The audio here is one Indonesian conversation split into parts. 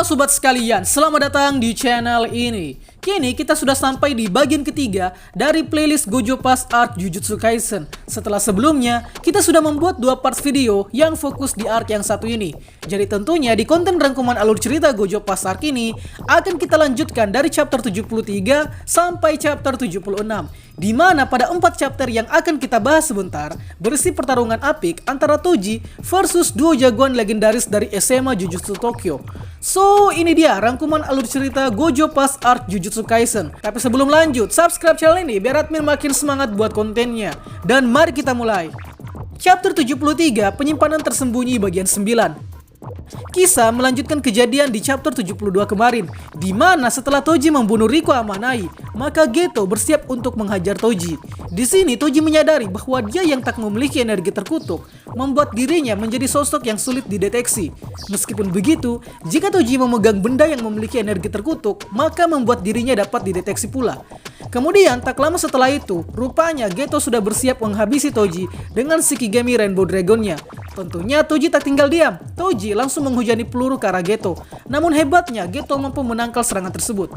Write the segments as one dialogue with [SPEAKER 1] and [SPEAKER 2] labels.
[SPEAKER 1] Halo sobat sekalian, selamat datang di channel ini. Kini kita sudah sampai di bagian ketiga dari playlist Gojo Pass Arc Jujutsu Kaisen. Setelah sebelumnya, kita sudah membuat 2 parts video yang fokus di arc yang satu ini. Jadi tentunya di konten rangkuman alur cerita Gojo Pass Arc ini akan kita lanjutkan dari chapter 73 sampai chapter 76. Di mana pada 4 chapter yang akan kita bahas sebentar berisi pertarungan apik antara Toji versus duo jagoan legendaris dari SMA Jujutsu Tokyo. So, ini dia rangkuman alur cerita Gojo Pass Arc Jujutsu Kaisen. Tapi sebelum lanjut, subscribe channel ini biar admin makin semangat buat kontennya. Dan mari kita mulai. Chapter 73, penyimpanan tersembunyi bagian 9. Kisah melanjutkan kejadian di chapter 72 kemarin, di mana setelah Toji membunuh Riko Amanai, maka Geto bersiap untuk menghajar Toji. Di sini Toji menyadari bahwa dia yang tak memiliki energi terkutuk, membuat dirinya menjadi sosok yang sulit dideteksi. Meskipun begitu, jika Toji memegang benda yang memiliki energi terkutuk, maka membuat dirinya dapat dideteksi pula. Kemudian tak lama setelah itu, rupanya Geto sudah bersiap menghabisi Toji dengan Shikigami Rainbow Dragon-nya. Tentunya Toji tak tinggal diam. Toji langsung menghujani peluru ke arah Geto. Namun hebatnya Geto mampu menangkal serangan tersebut.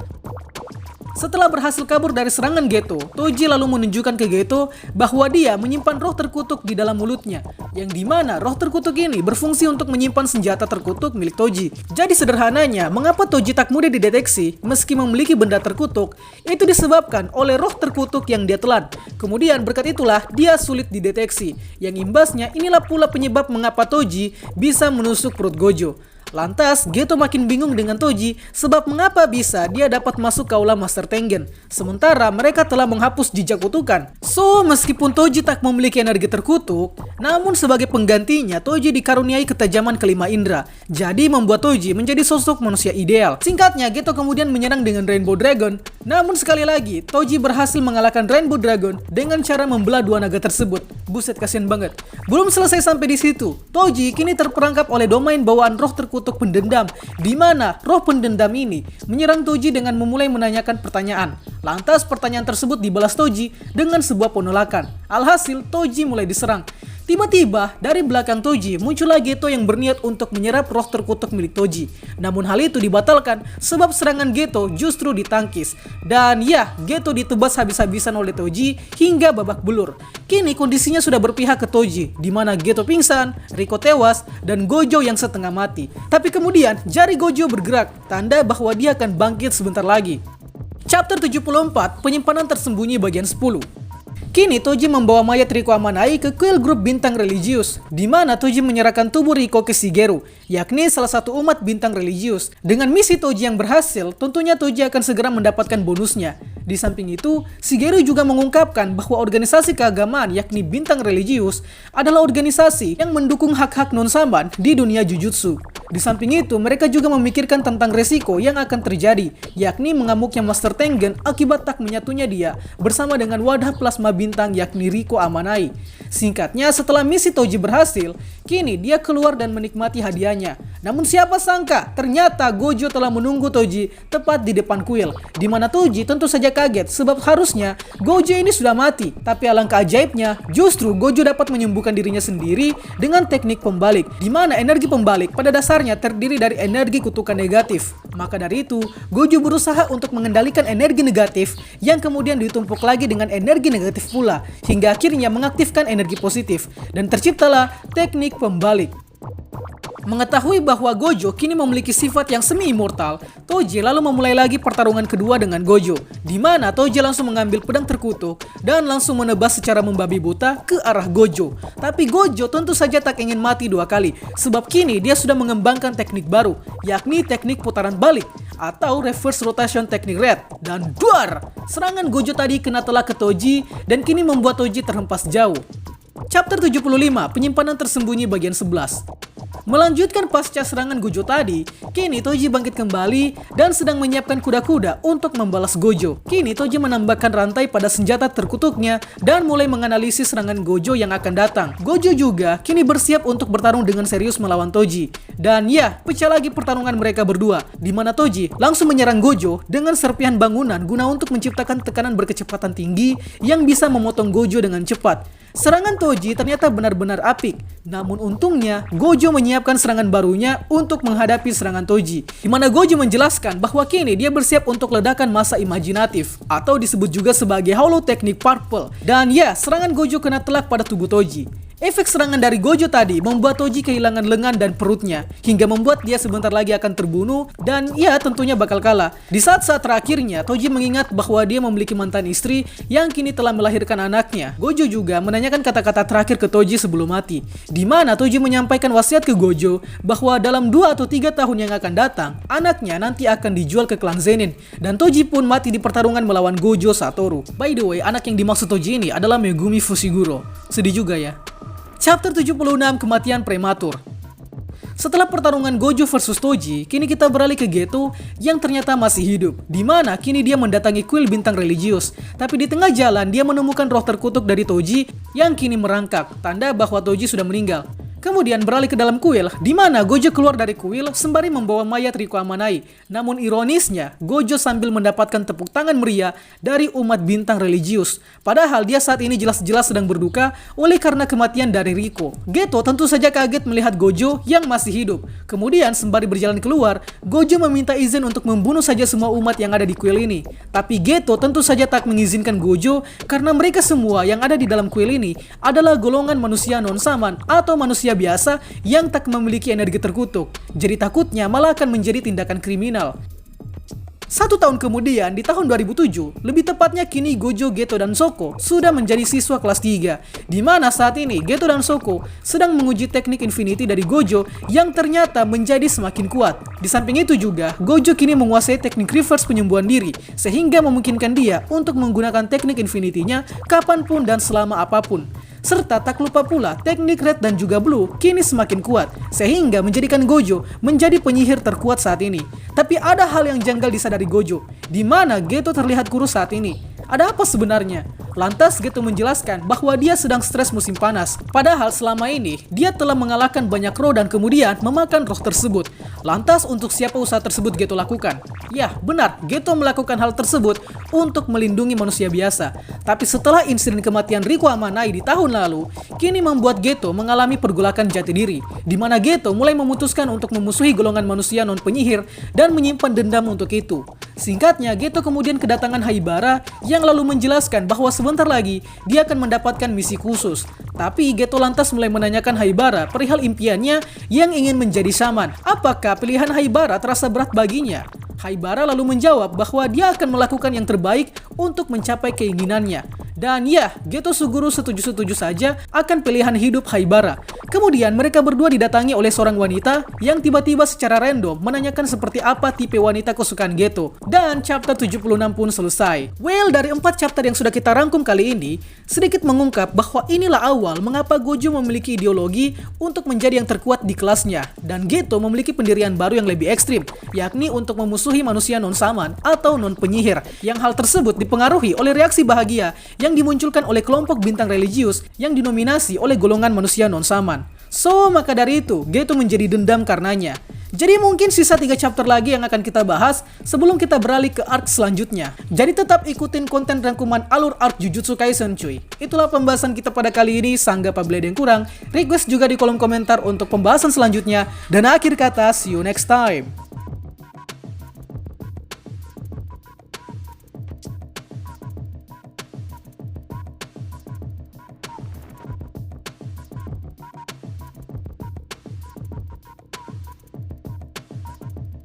[SPEAKER 1] Setelah berhasil kabur dari serangan Geto, Toji lalu menunjukkan ke Geto bahwa dia menyimpan roh terkutuk di dalam mulutnya, yang dimana roh terkutuk ini berfungsi untuk menyimpan senjata terkutuk milik Toji. Jadi sederhananya, mengapa Toji tak mudah dideteksi meski memiliki benda terkutuk, itu disebabkan oleh roh terkutuk yang dia telan. Kemudian berkat itulah dia sulit dideteksi, yang imbasnya inilah pula penyebab mengapa Toji bisa menusuk perut Gojo. Lantas, Geto makin bingung dengan Toji sebab mengapa bisa dia dapat masuk ke aula Master Tengen, sementara mereka telah menghapus jejak kutukan. So, meskipun Toji tak memiliki energi terkutuk, namun sebagai penggantinya Toji dikaruniai ketajaman kelima indera, jadi membuat Toji menjadi sosok manusia ideal. Singkatnya, Geto kemudian menyerang dengan Rainbow Dragon, namun sekali lagi Toji berhasil mengalahkan Rainbow Dragon dengan cara membelah dua naga tersebut. Buset, kasihan banget. Belum selesai sampai di situ, Toji kini terperangkap oleh domain bawaan roh terkutuk pendendam, di mana roh pendendam ini menyerang Toji dengan memulai menanyakan pertanyaan. Lantas pertanyaan tersebut dibalas Toji dengan sebuah penolakan. Alhasil Toji mulai diserang. Tiba-tiba dari belakang Toji muncullah Geto yang berniat untuk menyerap roh terkutuk milik Toji. Namun hal itu dibatalkan sebab serangan Geto justru ditangkis. Dan ya, Geto ditebas habis-habisan oleh Toji hingga babak belur. Kini kondisinya sudah berpihak ke Toji, di mana Geto pingsan, Riko tewas, dan Gojo yang setengah mati. Tapi kemudian jari Gojo bergerak, tanda bahwa dia akan bangkit sebentar lagi. Chapter 74, penyimpanan tersembunyi bagian 10. Kini Toji membawa mayat Riko Amanai ke kuil grup bintang religius, di mana Toji menyerahkan tubuh Riko ke Shigeru, yakni salah satu umat bintang religius. Dengan misi Toji yang berhasil, tentunya Toji akan segera mendapatkan bonusnya. Di samping itu, Shigeru juga mengungkapkan bahwa organisasi keagamaan yakni bintang religius adalah organisasi yang mendukung hak-hak non-saman di dunia Jujutsu. Di samping itu, mereka juga memikirkan tentang resiko yang akan terjadi, yakni mengamuknya Master Tengen akibat tak menyatunya dia bersama dengan wadah plasma bintang yakni Riko Amanai. Singkatnya, setelah misi Toji berhasil, kini dia keluar dan menikmati hadiahnya. Namun siapa sangka, ternyata Gojo telah menunggu Toji tepat di depan kuil, di mana Toji tentu saja kaget sebab harusnya Gojo ini sudah mati. Tapi alangkah ajaibnya, justru Gojo dapat menyembuhkan dirinya sendiri dengan teknik pembalik, di mana energi pembalik pada dasarnya terdiri dari energi kutukan negatif. Maka dari itu, Gojo berusaha untuk mengendalikan energi negatif yang kemudian ditumpuk lagi dengan energi negatif pula, hingga akhirnya mengaktifkan energi positif, dan terciptalah teknik pembalik. Mengetahui bahwa Gojo kini memiliki sifat yang semi-immortal, Toji lalu memulai lagi pertarungan kedua dengan Gojo, di mana Toji langsung mengambil pedang terkutuk dan langsung menebas secara membabi buta ke arah Gojo. Tapi Gojo tentu saja tak ingin mati dua kali, sebab kini dia sudah mengembangkan teknik baru, yakni teknik putaran balik atau reverse rotation teknik red. Dan duar! Serangan Gojo tadi kena telak ke Toji dan kini membuat Toji terhempas jauh. Chapter 75, penyimpanan tersembunyi bagian 11. Melanjutkan pasca serangan Gojo tadi, kini Toji bangkit kembali dan sedang menyiapkan kuda-kuda untuk membalas Gojo. Kini Toji menambahkan rantai pada senjata terkutuknya dan mulai menganalisis serangan Gojo yang akan datang. Gojo juga kini bersiap untuk bertarung dengan serius melawan Toji. Dan ya, pecah lagi pertarungan mereka berdua, di mana Toji langsung menyerang Gojo dengan serpihan bangunan guna untuk menciptakan tekanan berkecepatan tinggi yang bisa memotong Gojo dengan cepat. Serangan Toji ternyata benar-benar apik, namun untungnya Gojo menyiapkan menyiapkan serangan barunya untuk menghadapi serangan Toji, di mana Gojo menjelaskan bahwa kini dia bersiap untuk ledakan masa imajinatif atau disebut juga sebagai Hollow Technique Purple. Dan ya, serangan Gojo kena telak pada tubuh Toji. Efek serangan dari Gojo tadi membuat Toji kehilangan lengan dan perutnya, hingga membuat dia sebentar lagi akan terbunuh dan ya tentunya bakal kalah. Di saat-saat terakhirnya, Toji mengingat bahwa dia memiliki mantan istri yang kini telah melahirkan anaknya. Gojo juga menanyakan kata-kata terakhir ke Toji sebelum mati, di mana Toji menyampaikan wasiat ke Gojo bahwa dalam 2 atau 3 tahun yang akan datang, anaknya nanti akan dijual ke klan Zenin, dan Toji pun mati di pertarungan melawan Gojo Satoru. By the way, anak yang dimaksud Toji ini adalah Megumi Fushiguro. Sedih juga ya. Chapter 76, Kematian Prematur. Setelah pertarungan Gojo versus Toji, kini kita beralih ke Geto yang ternyata masih hidup, di mana kini dia mendatangi kuil bintang religius. Tapi di tengah jalan dia menemukan roh terkutuk dari Toji yang kini merangkak, tanda bahwa Toji sudah meninggal. Kemudian beralih ke dalam kuil, di mana Gojo keluar dari kuil sembari membawa mayat Riko Amanai. Namun ironisnya, Gojo sambil mendapatkan tepuk tangan meriah dari umat bintang religius. Padahal dia saat ini jelas-jelas sedang berduka oleh karena kematian dari Riko. Geto tentu saja kaget melihat Gojo yang masih hidup. Kemudian sembari berjalan keluar, Gojo meminta izin untuk membunuh saja semua umat yang ada di kuil ini. Tapi Geto tentu saja tak mengizinkan Gojo karena mereka semua yang ada di dalam kuil ini adalah golongan manusia non-saman atau manusia biasa yang tak memiliki energi terkutuk. Jadi takutnya malah akan menjadi tindakan kriminal. 1 tahun kemudian, di tahun 2007, lebih tepatnya kini Gojo, Geto, dan Shoko sudah menjadi siswa kelas 3, di mana saat ini Geto dan Shoko sedang menguji teknik Infinity dari Gojo yang ternyata menjadi semakin kuat. Di samping itu juga, Gojo kini menguasai teknik reverse penyembuhan diri, sehingga memungkinkan dia untuk menggunakan teknik Infinity-nya kapanpun dan selama apapun. Serta tak lupa pula teknik Red dan juga Blue kini semakin kuat, sehingga menjadikan Gojo menjadi penyihir terkuat saat ini. Tapi ada hal yang janggal disadari Gojo, di mana Geto terlihat kurus saat ini. Ada apa sebenarnya? Lantas Geto menjelaskan bahwa dia sedang stres musim panas. Padahal selama ini dia telah mengalahkan banyak roh dan kemudian memakan roh tersebut. Lantas untuk siapa usaha tersebut Geto lakukan? Ya benar, Geto melakukan hal tersebut untuk melindungi manusia biasa. Tapi setelah insiden kematian Riko Amanai di tahun lalu, kini membuat Geto mengalami pergolakan jati diri, di mana Geto mulai memutuskan untuk memusuhi golongan manusia non penyihir dan menyimpan dendam untuk itu. Singkatnya, Geto kemudian kedatangan Haibara yang lalu menjelaskan bahwa sebentar lagi dia akan mendapatkan misi khusus. Tapi Geto lantas mulai menanyakan Haibara perihal impiannya yang ingin menjadi shaman. Apakah pilihan Haibara terasa berat baginya? Haibara lalu menjawab bahwa dia akan melakukan yang terbaik untuk mencapai keinginannya. Dan ya, Geto Suguru setuju-setuju saja akan pilihan hidup Haibara. Kemudian mereka berdua didatangi oleh seorang wanita yang tiba-tiba secara random menanyakan seperti apa tipe wanita kesukaan Geto. Dan chapter 76 pun selesai. Well, dari 4 chapter yang sudah kita rangkum kali ini, sedikit mengungkap bahwa inilah awal mengapa Gojo memiliki ideologi untuk menjadi yang terkuat di kelasnya. Dan Geto memiliki pendirian baru yang lebih ekstrim, yakni untuk memusuhi manusia non-saman atau non-penyihir. Yang hal tersebut dipengaruhi oleh reaksi bahagia yang dimunculkan oleh kelompok bintang religius yang dinominasi oleh golongan manusia non-saman. So, maka dari itu, Geto menjadi dendam karenanya. Jadi mungkin sisa 3 chapter lagi yang akan kita bahas sebelum kita beralih ke arc selanjutnya. Jadi tetap ikutin konten rangkuman alur arc Jujutsu Kaisen cuy. Itulah pembahasan kita pada kali ini. Sanggah apabila ada yang kurang, request juga di kolom komentar untuk pembahasan selanjutnya. Dan akhir kata, see you next time.